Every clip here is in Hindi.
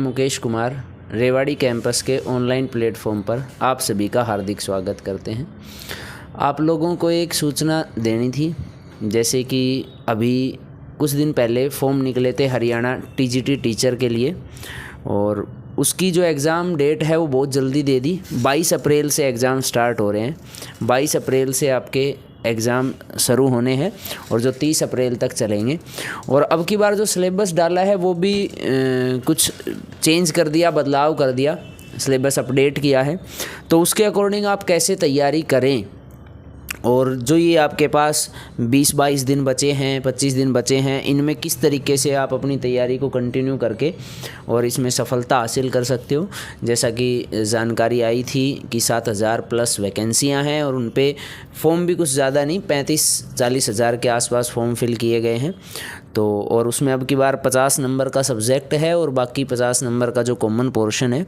मुकेश कुमार रेवाड़ी कैंपस के ऑनलाइन प्लेटफॉर्म पर आप सभी का हार्दिक स्वागत करते हैं। आप लोगों को एक सूचना देनी थी, जैसे कि अभी कुछ दिन पहले फॉर्म निकले थे हरियाणा टीजीटी टीचर के लिए, और उसकी जो एग्ज़ाम डेट है वो बहुत जल्दी दे दी। 22 अप्रैल से एग्ज़ाम स्टार्ट हो रहे हैं। 22 अप्रैल से आपके एग्ज़ाम शुरू होने हैं और जो 30 अप्रैल तक चलेंगे। और अब की बार जो सिलेबस डाला है वो भी कुछ चेंज कर दिया, बदलाव कर दिया, सिलेबस अपडेट किया है। तो उसके अकॉर्डिंग आप कैसे तैयारी करें, और जो ये आपके पास 20-22 दिन बचे हैं, 25 दिन बचे हैं, इनमें किस तरीके से आप अपनी तैयारी को कंटिन्यू करके और इसमें सफलता हासिल कर सकते हो। जैसा कि जानकारी आई थी कि 7,000 प्लस वैकेंसियां हैं और उन पे फॉर्म भी कुछ ज़्यादा नहीं, 35-40 हज़ार के आसपास फॉर्म फिल किए गए हैं। तो और उसमें अब की बार 50 नंबर का सब्जेक्ट है और बाकी 50 नंबर का जो कॉमन पोर्शन है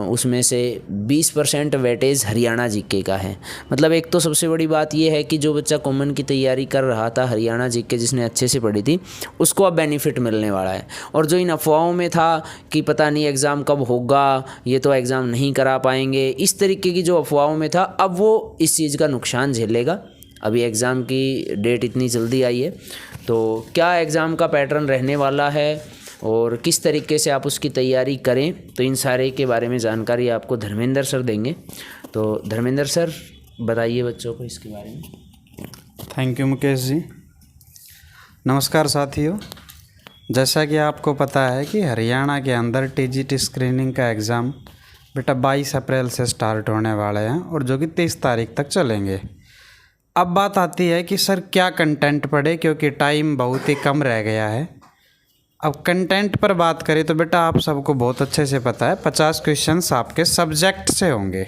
उसमें से 20% वेटेज हरियाणा जीके का है। मतलब एक तो सबसे बड़ी बात यह है कि जो बच्चा कॉमन की तैयारी कर रहा था हरियाणा जीके, जिसने अच्छे से पढ़ी थी, उसको अब बेनिफिट मिलने वाला है। और जो इन अफवाहों में था कि पता नहीं एग्ज़ाम कब होगा, ये तो एग्ज़ाम नहीं करा पाएंगे, इस तरीके की जो अफवाहों में था, अब वो इस चीज़ का नुकसान झेलेगा। अभी एग्ज़ाम की डेट इतनी जल्दी आई है, तो क्या एग्ज़ाम का पैटर्न रहने वाला है और किस तरीके से आप उसकी तैयारी करें, तो इन सारे के बारे में जानकारी आपको धर्मेंद्र सर देंगे। तो धर्मेंद्र सर बताइए बच्चों को इसके बारे में। Thank you Mukesh ji. नमस्कार साथियों, जैसा कि आपको पता है कि हरियाणा के अंदर टीजीटी स्क्रीनिंग का एग्ज़ाम बेटा 22 अप्रैल से स्टार्ट होने वाले हैं और जो कि 30 तारीख तक चलेंगे। अब बात आती है कि सर क्या कंटेंट पढ़े, क्योंकि टाइम बहुत ही कम रह गया है। अब कंटेंट पर बात करें तो बेटा आप सबको बहुत अच्छे से पता है 50 क्वेश्चंस आपके सब्जेक्ट से होंगे,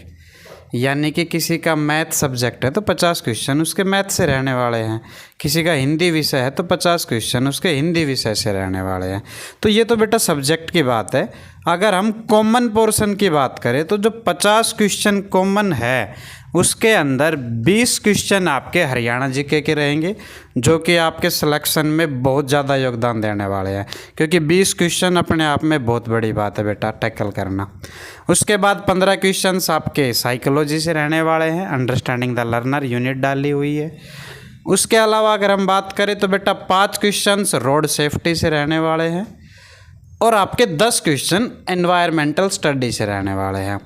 यानी कि किसी का मैथ सब्जेक्ट है तो 50 क्वेश्चन उसके मैथ से रहने वाले हैं, किसी का हिंदी विषय है तो 50 क्वेश्चन उसके हिंदी विषय से रहने वाले हैं। तो ये तो बेटा सब्जेक्ट की बात है। अगर हम कॉमन पोर्शन की बात करें तो जो 50 क्वेश्चन कॉमन है उसके अंदर 20 क्वेश्चन आपके हरियाणा जीके के रहेंगे, जो कि आपके सिलेक्शन में बहुत ज़्यादा योगदान देने वाले हैं, क्योंकि 20 क्वेश्चन अपने आप में बहुत बड़ी बात है बेटा टैकल करना। उसके बाद 15 क्वेश्चंस आपके साइकोलॉजी से रहने वाले हैं, अंडरस्टैंडिंग द लर्नर यूनिट डाली हुई है। उसके अलावा अगर हम बात करें तो बेटा 5 क्वेश्चंस रोड सेफ्टी से रहने वाले हैं और आपके 10 क्वेश्चन एनवायरमेंटल स्टडी से रहने वाले हैं।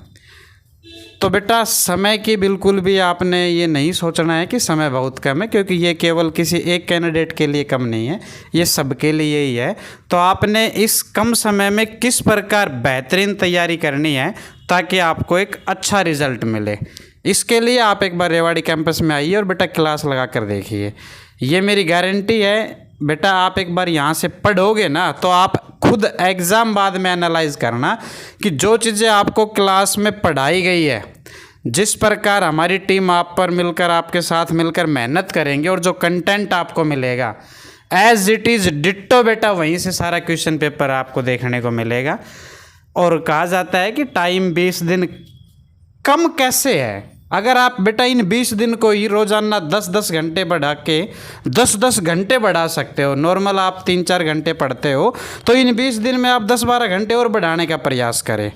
तो बेटा समय की बिल्कुल भी आपने ये नहीं सोचना है कि समय बहुत कम है, क्योंकि ये केवल किसी एक कैंडिडेट के लिए कम नहीं है, ये सबके लिए ही है। तो आपने इस कम समय में किस प्रकार बेहतरीन तैयारी करनी है ताकि आपको एक अच्छा रिजल्ट मिले, इसके लिए आप एक बार रेवाड़ी कैंपस में आइए और बेटा क्लास लगा कर देखिए। ये मेरी गारंटी है बेटा, आप एक बार यहाँ से पढ़ोगे ना तो आप खुद एग्ज़ाम बाद में एनालाइज करना कि जो चीज़ें आपको क्लास में पढ़ाई गई है, जिस प्रकार हमारी टीम आप पर मिलकर आपके साथ मिलकर मेहनत करेंगे और जो कंटेंट आपको मिलेगा एज इट इज़ डिट्टो बेटा वहीं से सारा क्वेश्चन पेपर आपको देखने को मिलेगा। और कहा जाता है कि टाइम 20 दिन कम कैसे है। अगर आप बेटा इन 20 दिन को ही रोज़ाना 10-10 घंटे बढ़ा के 10-10 घंटे बढ़ा सकते हो, नॉर्मल आप 3-4 घंटे पढ़ते हो तो इन 20 दिन में आप 10-12 घंटे और बढ़ाने का प्रयास करें,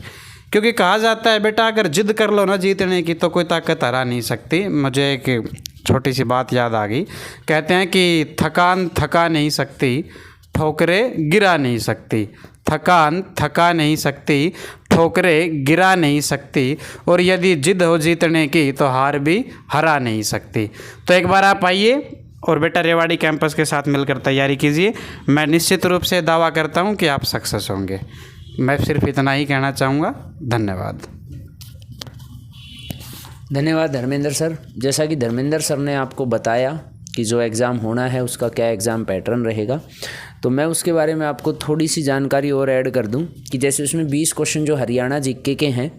क्योंकि कहा जाता है बेटा अगर जिद कर लो ना जीतने की तो कोई ताकत हरा नहीं सकती। मुझे एक छोटी सी बात याद आ गई, कहते हैं कि थकान थका नहीं सकती, ठोकरें गिरा नहीं सकती, थकान थका नहीं सकती, ठोकरें गिरा नहीं सकती, और यदि जिद हो जीतने की तो हार भी हरा नहीं सकती। तो एक बार आप आइए और बेटा रेवाड़ी कैंपस के साथ मिलकर तैयारी कीजिए। मैं निश्चित रूप से दावा करता हूं कि आप सक्सेस होंगे। मैं सिर्फ इतना ही कहना चाहूँगा। धन्यवाद। धन्यवाद धर्मेंद्र सर। जैसा कि धर्मेंद्र सर ने आपको बताया कि जो एग्ज़ाम होना है उसका क्या एग्ज़ाम पैटर्न रहेगा, तो मैं उसके बारे में आपको थोड़ी सी जानकारी और ऐड कर दूं कि जैसे उसमें 20 क्वेश्चन जो हरियाणा जीके के हैं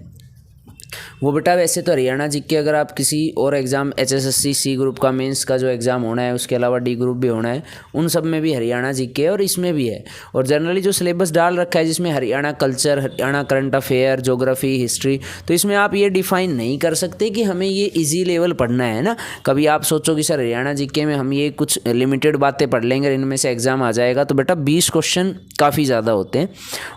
वो बेटा वैसे तो हरियाणा जीके अगर आप किसी और एग्ज़ाम HSSC C ग्रुप का मेंस का जो एग्ज़ाम होना है, उसके अलावा D ग्रुप भी होना है, उन सब में भी हरियाणा जीके है और इसमें भी है। और जनरली जो सिलेबस डाल रखा है जिसमें Haryana culture, Haryana current affair, geography, history, तो इसमें आप ये डिफ़ाइन नहीं कर सकते कि हमें ये ईजी लेवल पढ़ना है ना। कभी आप सोचो कि सर हरियाणा जीके में हम ये कुछ लिमिटेड बातें पढ़ लेंगे, इनमें से एग्ज़ाम आ जाएगा, तो बेटा 20 क्वेश्चन काफ़ी ज़्यादा होते हैं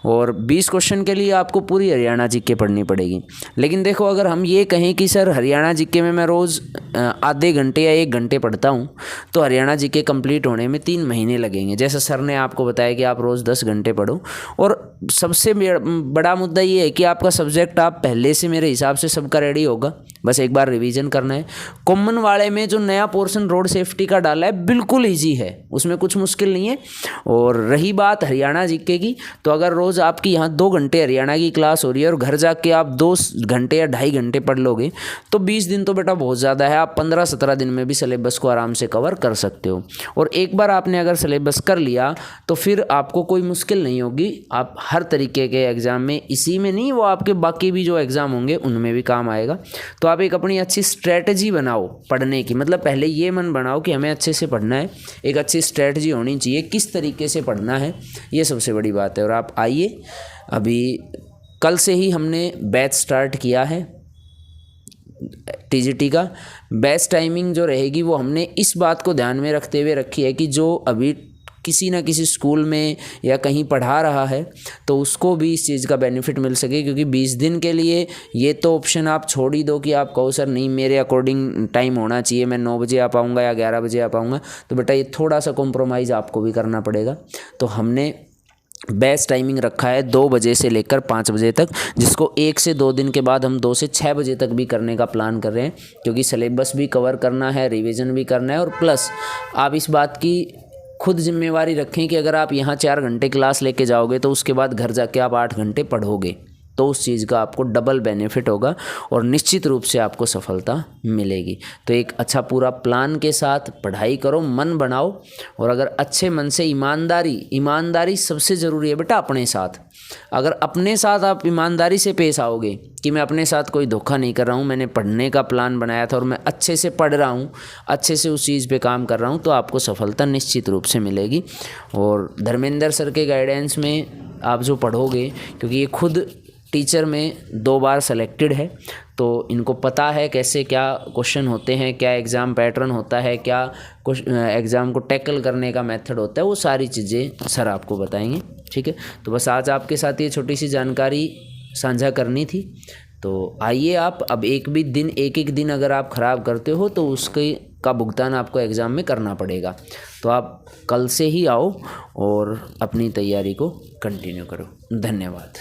और 20 क्वेश्चन के लिए आपको पूरी हरियाणा जीके पढ़नी पड़ेगी। लेकिन देखो अगर हम ये कहें कि सर हरियाणा जीके में मैं रोज़ आधे घंटे या 1 घंटे पढ़ता हूँ, तो हरियाणा जीके कंप्लीट होने में 3 महीने लगेंगे। जैसा सर ने आपको बताया कि आप रोज़ 10 घंटे पढ़ो। और सबसे बड़ा मुद्दा ये है कि आपका सब्जेक्ट आप पहले से मेरे हिसाब से सबका रेडी होगा, बस एक बार रिवीजन करना है। कॉमन वाले में जो नया पोर्शन रोड सेफ्टी का डाला है बिल्कुल ईजी है, उसमें कुछ मुश्किल नहीं है। और रही बात हरियाणा जीके की, तो अगर रोज़ आपकी यहाँ 2 घंटे हरियाणा की क्लास हो रही है और घर जाके आप 2 घंटे या 2.5 घंटे पढ़ लोगे, तो 20 दिन तो बेटा बहुत ज़्यादा है। आप 15-17 दिन में भी सिलेबस को आराम से कवर कर सकते हो। और एक बार आपने अगर सिलेबस कर लिया तो फिर आपको कोई मुश्किल नहीं होगी। आप हर तरीके के एग्ज़ाम में, इसी में नहीं, वो आपके बाकी भी जो एग्ज़ाम होंगे उनमें भी काम आएगा। तो आप एक अपनी अच्छी स्ट्रेटजी बनाओ पढ़ने की, मतलब पहले ये मन बनाओ कि हमें अच्छे से पढ़ना है, एक अच्छी स्ट्रेटजी होनी चाहिए किस तरीके से पढ़ना है, ये सबसे बड़ी बात है। और आप आइए, अभी कल से ही हमने बैच स्टार्ट किया है TGT का। बैच टाइमिंग जो रहेगी वो हमने इस बात को ध्यान में रखते हुए रखी है कि जो अभी किसी ना किसी स्कूल में या कहीं पढ़ा रहा है तो उसको भी इस चीज़ का बेनिफिट मिल सके। क्योंकि 20 दिन के लिए ये तो ऑप्शन आप छोड़ ही दो कि आप कहो सर नहीं मेरे अकॉर्डिंग टाइम होना चाहिए, मैं 9 बजे आ पाऊँगा या 11 बजे आ पाऊँगा, तो बेटा ये थोड़ा सा कॉम्प्रोमाइज़ आपको भी करना पड़ेगा। तो हमने बैच टाइमिंग रखा है 2 बजे से लेकर 5 बजे तक, जिसको 1 से 2 दिन के बाद हम 2 से 6 बजे तक भी करने का प्लान कर रहे हैं। क्योंकि सिलेबस भी कवर करना है, रिवीजन भी करना है, और प्लस आप इस बात की खुद जिम्मेवारी रखें कि अगर आप यहाँ 4 घंटे क्लास लेके जाओगे तो उसके बाद घर जाके आप 8 घंटे पढ़ोगे, तो उस चीज़ का आपको डबल बेनिफिट होगा और निश्चित रूप से आपको सफलता मिलेगी। तो एक अच्छा पूरा प्लान के साथ पढ़ाई करो, मन बनाओ, और अगर अच्छे मन से ईमानदारी सबसे ज़रूरी है बेटा अपने साथ। अगर अपने साथ आप ईमानदारी से पेश आओगे कि मैं अपने साथ कोई धोखा नहीं कर रहा हूँ, मैंने पढ़ने का प्लान बनाया था और मैं अच्छे से पढ़ रहा हूँ, अच्छे से उस चीज़ पे काम कर रहा हूँ, तो आपको सफलता निश्चित रूप से मिलेगी। और धर्मेंद्र सर के गाइडेंस में आप जो पढ़ोगे, क्योंकि ये खुद टीचर में 2 बार सेलेक्टेड है, तो इनको पता है कैसे क्या क्वेश्चन होते हैं, क्या एग्ज़ाम पैटर्न होता है, क्या एग्ज़ाम को टैकल करने का मेथड होता है, वो सारी चीज़ें सर आपको बताएंगे। ठीक है, तो बस आज आपके साथ ये छोटी सी जानकारी साझा करनी थी। तो आइए आप, अब एक दिन अगर आप ख़राब करते हो तो उसके का भुगतान आपको एग्ज़ाम में करना पड़ेगा। तो आप कल से ही आओ और अपनी तैयारी को कंटिन्यू करो। धन्यवाद।